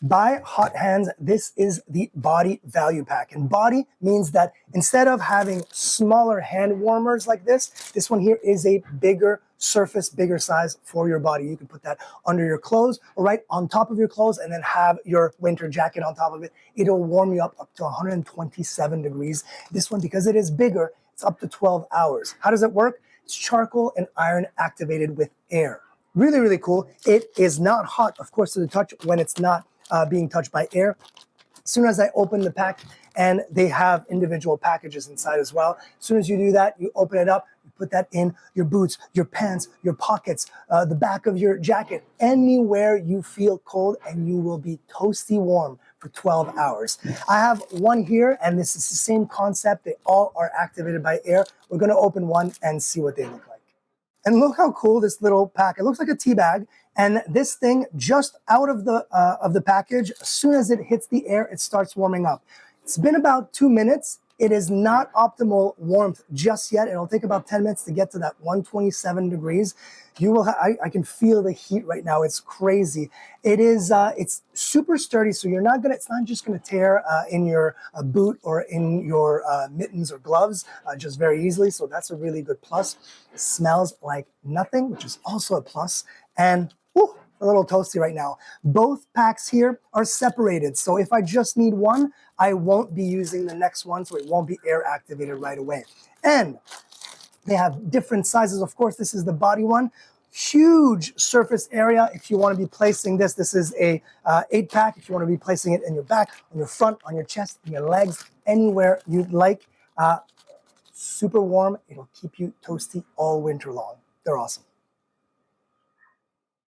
By HotHands, this is the body value pack. And body means that instead of having smaller hand warmers like this one here is a bigger surface, bigger size for your body. You can put that under your clothes or right on top of your clothes and then have your winter jacket on top of it. It'll warm you up to 127 degrees. This one, because it is bigger, it's up to 12 hours. How does it work? It's charcoal and iron activated with air. Really, really cool. It is not hot, of course, to the touch when it's not being touched by air. As soon as I open the pack, and they have individual packages inside as well. As soon as you do that, you open it up, you put that in your boots, your pants, your pockets, the back of your jacket, anywhere you feel cold, and you will be toasty warm for 12 hours. I have one here, and this is the same concept. They all are activated by air. We're gonna open one and see what they look like. And look how cool this little pack, it looks like a tea bag. And this thing just out of the package, as soon as it hits the air, it starts warming up. It's been about 2 minutes. It is not optimal warmth just yet. It'll take about 10 minutes to get to that 127 degrees. You will, I can feel the heat right now. It's crazy. It is, it's super sturdy, so you're not gonna, it's not just gonna tear in your boot or in your mittens or gloves just very easily. So that's a really good plus. It smells like nothing, which is also a plus. And whew, a little toasty right now. Both packs here are separated. So if I just need one, I won't be using the next one, so it won't be air activated right away. And they have different sizes. Of course, this is the body one. Huge surface area. If you want to be placing this, this is a 8-pack. If you want to be placing it in your back, on your front, on your chest, in your legs, anywhere you'd like. Super warm. It'll keep you toasty all winter long. They're awesome.